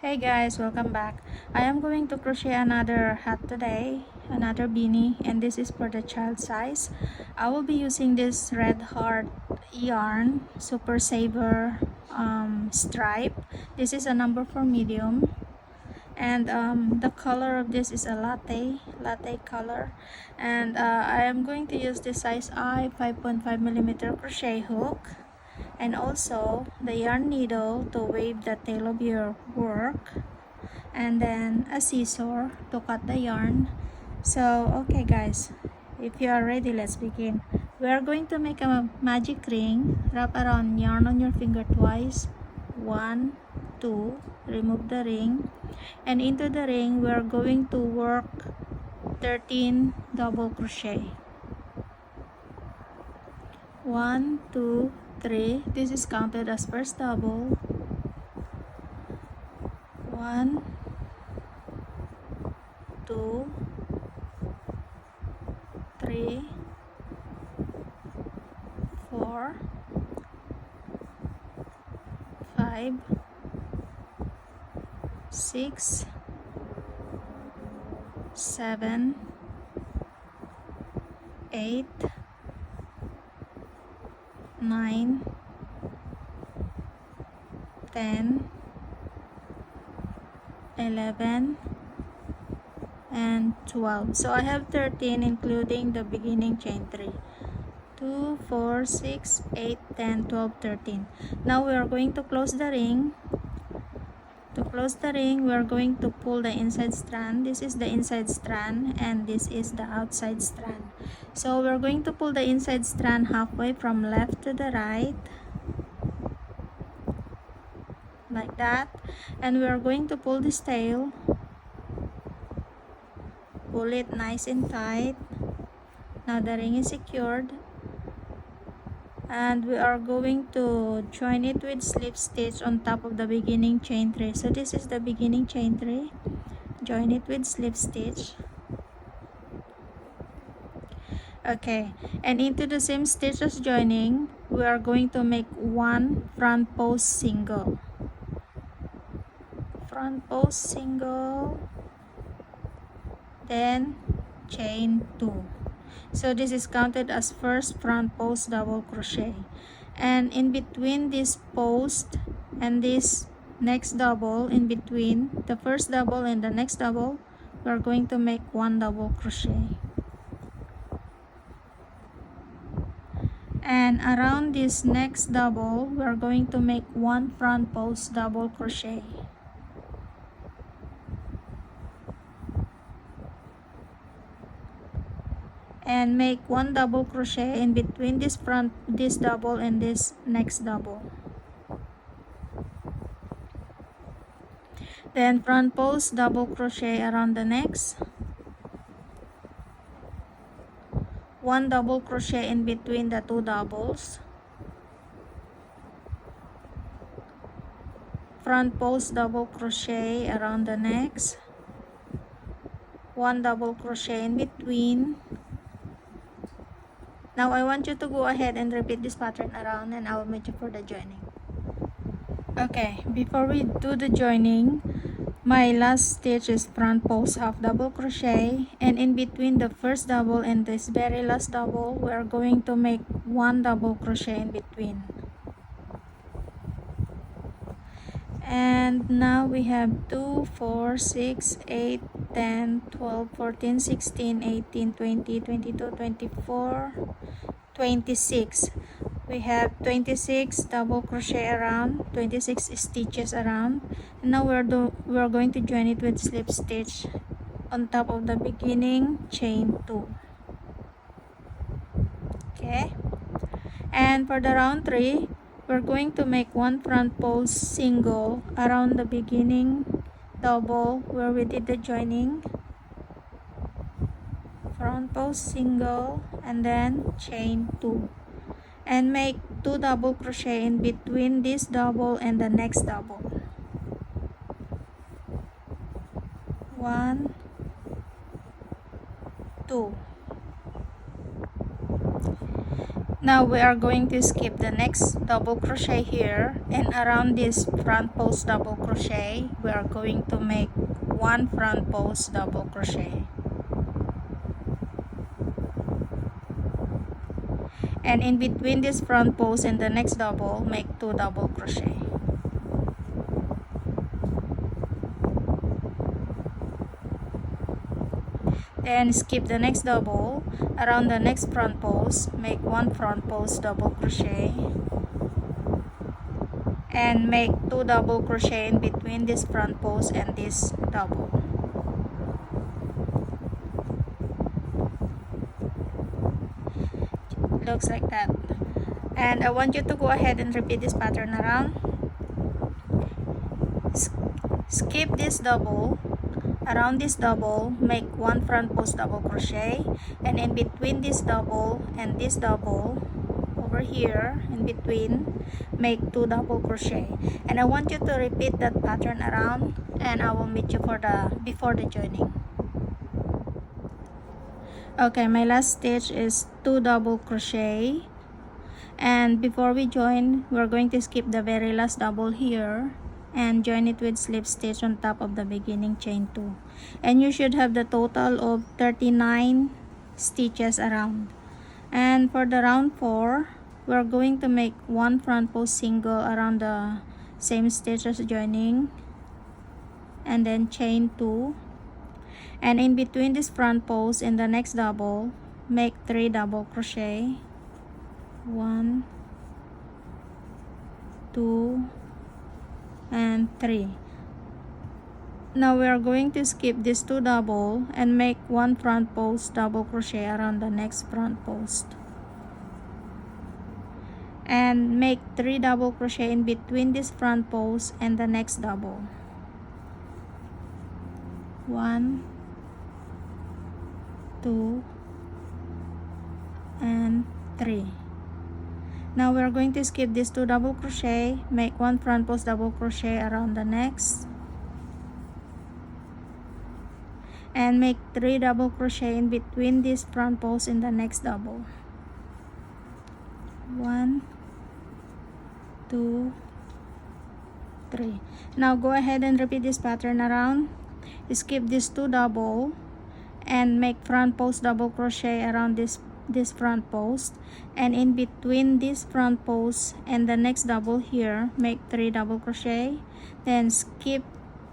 Hey guys, welcome back. I am going to crochet another hat today, another beanie, and this is for the child size. I will be using this red heart yarn super saver stripe. This is a number 4 medium, and the color of this is a latte color, and I am going to use this size I 5.5mm crochet hook, and also the yarn needle to weave the tail of your work, and then a scissor to cut the yarn. So okay guys, if you are ready, let's begin. We are going to make a magic ring. Wrap around yarn on your finger twice. 1, 2, remove the ring, and into the ring we are going to work 13 double crochet. 1, 2, 3. This is counted as first double. 1, 2, 3, 4, 5, 6, 7, 8, 9, 10, 11, and 12. So I have 13 including the beginning chain 3. 2, 4, 6, 8, 10, 12, 13. Now we are going to close the ring. To close the ring, we are going to pull the inside strand. This is the inside strand and this is the outside strand. So we're going to pull the inside strand halfway from left to the right, like that, and we are going to pull this tail. Pull it nice and tight. Now the ring is secured, and we are going to join it with slip stitch on top of the beginning chain 3. So this is the beginning chain 3. Join it with slip stitch. Okay, and into the same stitch as joining, we are going to make one front post single. Front post single, then chain 2. So this is counted as first front post double crochet, and in between this post and this next double, in between the first double and the next double, we are going to make one double crochet, and around this next double we are going to make one front post double crochet, and make one double crochet in between this double and this next double. Then front post double crochet around the next, one double crochet in between the two doubles, front post double crochet around the next, one double crochet in between. Now I want you to go ahead and repeat this pattern around, and I will meet you for the joining. Okay, before we do the joining, my last stitch is front post half double crochet, and in between the first double and this very last double we are going to make one double crochet in between. And now we have 2, 4, 6, 8, 10, 12, 14, 16, 18, 20, 22, 24, 26. We have 26 double crochet around, 26 stitches around, and now we're going to join it with slip stitch on top of the beginning chain 2. Okay, and for the round 3, we're going to make one front post single around the beginning double where we did the joining, front post single, and then chain 2, and make 2 double crochet in between this double and the next double. 1, 2. Now we are going to skip the next double crochet here, and around this front post double crochet we are going to make one front post double crochet, and in between this front post and the next double make two double crochet. Then skip the next double, around the next front post make one front post double crochet, and make two double crochet in between this front post and this double. Looks like that. And I want you to go ahead and repeat this pattern around. Skip this double, around this double make one front post double crochet, and in between this double and this double over here in between make two double crochet. And I want you to repeat that pattern around, and I will meet you for the before the joining. Okay, my last stitch is two double crochet, and before we join we're going to skip the very last double here and join it with slip stitch on top of the beginning chain 2, and you should have the total of 39 stitches around. And for the round 4 we're going to make one front post single around the same stitch as joining, and then chain 2, and in between this front post and the next double make 3 double crochet, 1, 2, and 3. Now we are going to skip this 2 double and make one front post double crochet around the next front post, and make 3 double crochet in between this front post and the next double, 1, 2, and 3. Now we are going to skip this 2 double crochet, make one front post double crochet around the next, and make 3 double crochet in between this front post and the next double, 1, 2, 3. Now go ahead and repeat this pattern around. Skip this 2 double and make front post double crochet around this front post, and in between this front post and the next double here make 3 double crochet, then skip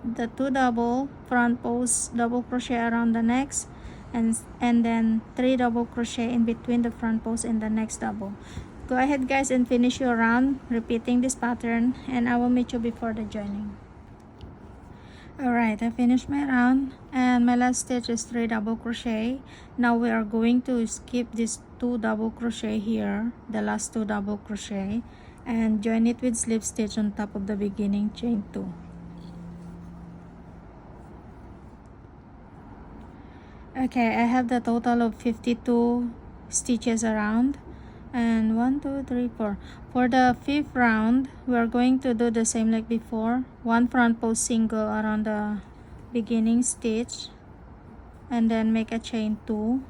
the 2 double, front post double crochet around the next, and then 3 double crochet in between the front post and the next double. Go ahead guys and finish your round repeating this pattern, and I will meet you before the joining. Alright, I finished my round, and my last stitch is 3 double crochet. Now we are going to skip this 2 double crochet here, the last 2 double crochet, and join it with slip stitch on top of the beginning chain 2. Okay, I have the total of 52 stitches around, and 1, 2, 3, 4. For the 5th round we are going to do the same like before, one front post single around the beginning stitch, and then make a chain 2,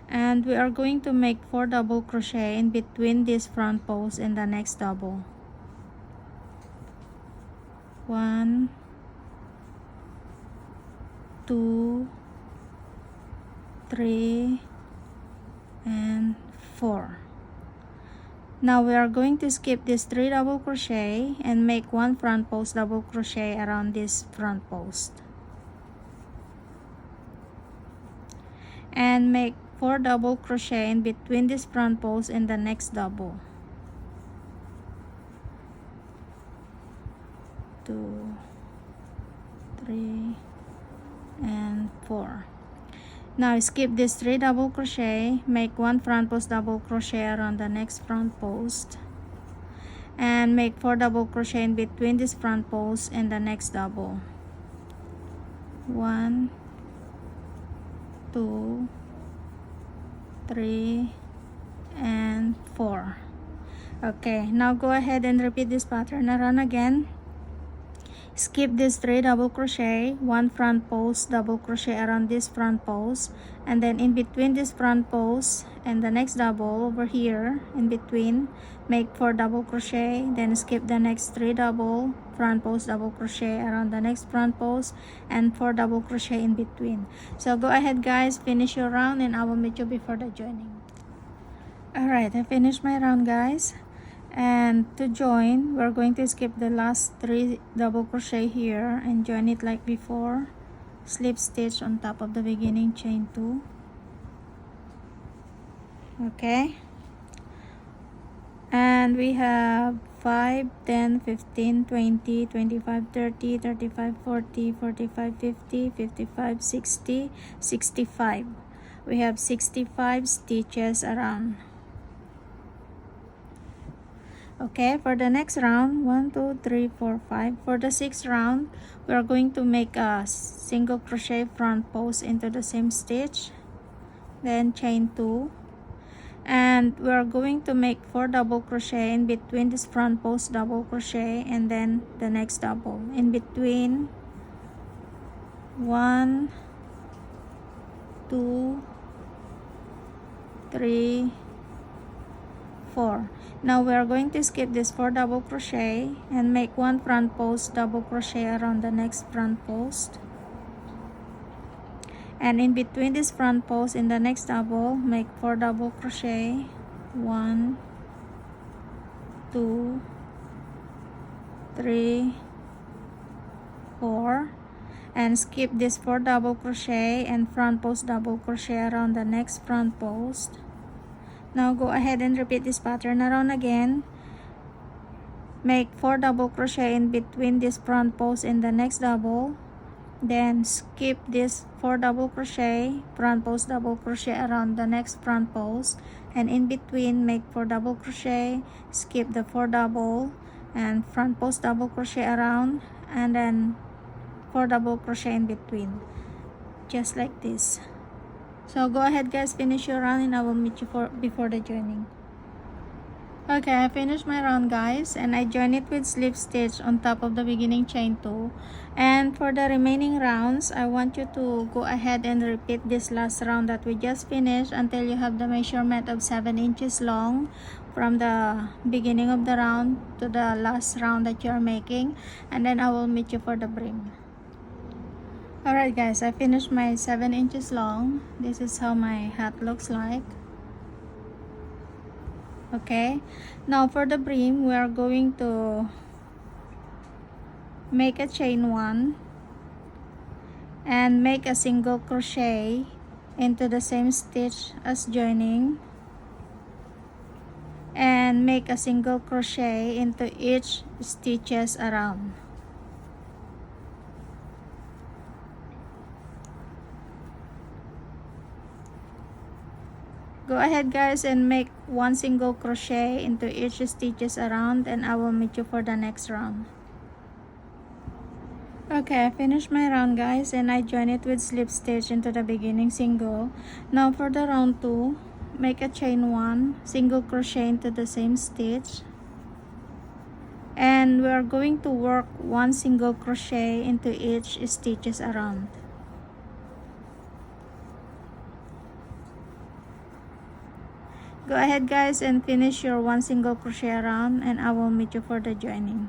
and we are going to make 4 double crochet in between this front post and the next double, 1, 2, 3, and 4. Now we are going to skip this 3 double crochet and make one front post double crochet around this front post, and make 4 double crochet in between this front post and the next double, 2, 3, and 4. Now skip this 3 double crochet, make one front post double crochet around the next front post, and make 4 double crochet in between this front post and the next double, 1, 2, 3, and 4. Okay, now go ahead and repeat this pattern around again. skip this 3 double crochet, 1 front post double crochet around this front post, and then in between this front post and the next double over here in between, make 4 double crochet, then skip the next 3 double front post double crochet around the next front post and 4 double crochet in between. So go ahead guys, finish your round and I will meet you before the joining. Alright, I finished my round guys. And to join, we're going to skip the last 3 double crochet here and join it like before. Slip stitch on top of the beginning chain 2. Okay, and we have 5, 10, 15, 20, 25, 30, 35, 40, 45, 50, 55, 60, 65. We have 65 stitches around. Okay, for the next round, 1, 2, 3, 4, 5. For the 6th round, we are going to make a single crochet front post into the same stitch, then chain 2, and we are going to make 4 double crochet in between this front post double crochet and then the next double in between. 1, 2, 3, 4. Now we are going to skip this 4 double crochet and make 1 front post double crochet around the next front post, and in between this front post in the next double, make 4 double crochet. 1, 2, 3, 4, and skip this 4 double crochet and front post double crochet around the next front post. Now go ahead and repeat this pattern around again. Make 4 double crochet in between this front post in the next double, then skip this 4 double crochet, front post double crochet around the next front post, and in between make 4 double crochet, skip the 4 double and front post double crochet around, and then 4 double crochet in between, just like this. So go ahead guys, finish your round and I will meet you before the joining. Okay, I finished my round guys, and I joined it with slip stitch on top of the beginning chain 2. And for the remaining rounds, I want you to go ahead and repeat this last round that we just finished until you have the measurement of 7 inches long from the beginning of the round to the last round that you are making, and then I will meet you for the brim. Alright guys, I finished my 7 inches long. This is how my hat looks like. Okay, now for the brim, we are going to make a chain 1 and make a single crochet into the same stitch as joining, and make a single crochet into each stitches around. Go ahead guys and make 1 single crochet into each stitches around, and I will meet you for the next round. Okay, I finished my round guys, and I joined it with slip stitch into the beginning single. Now for the round 2, make a chain 1, single crochet into the same stitch, and we are going to work 1 single crochet into each stitches around. Go ahead guys and finish your 1 single crochet around, and I will meet you for the joining.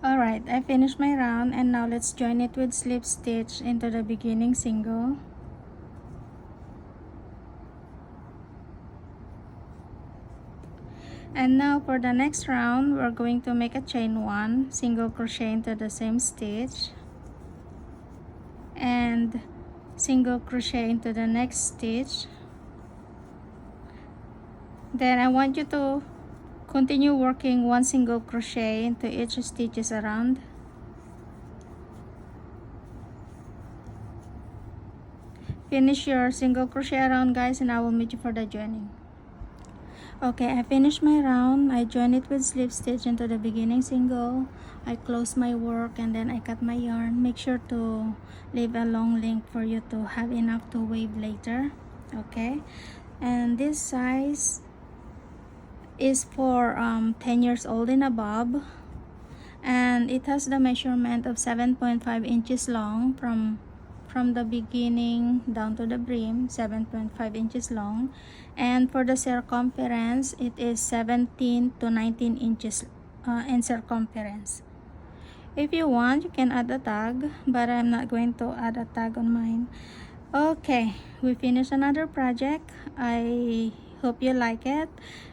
Alright, I finished my round, and now let's join it with slip stitch into the beginning single. And now for the next round, we're going to make a chain 1, single crochet into the same stitch, and single crochet into the next stitch. Then I want you to continue working 1 single crochet into each stitches around. Finish your single crochet around guys, and I will meet you for the joining. Okay, I finished my round. I joined it with slip stitch into the beginning single. I close my work and then I cut my yarn. Make sure to leave a long length for you to have enough to wave later. Okay, and this size is for 10 years old and above, and it has the measurement of 7.5 inches long from the beginning down to the brim, 7.5 inches long, and for the circumference it is 17 to 19 inches in circumference. If you want, you can add a tag, but I'm not going to add a tag on mine. Okay, we finished another project. I hope you like it,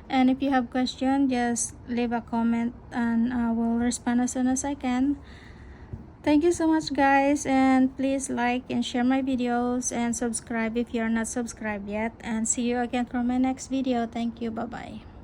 and if you have questions, just leave a comment and I will respond as soon as I can. Thank you so much, guys, and please like and share my videos and subscribe if you're not subscribed yet, and see you again for my next video. Thank you. Bye bye.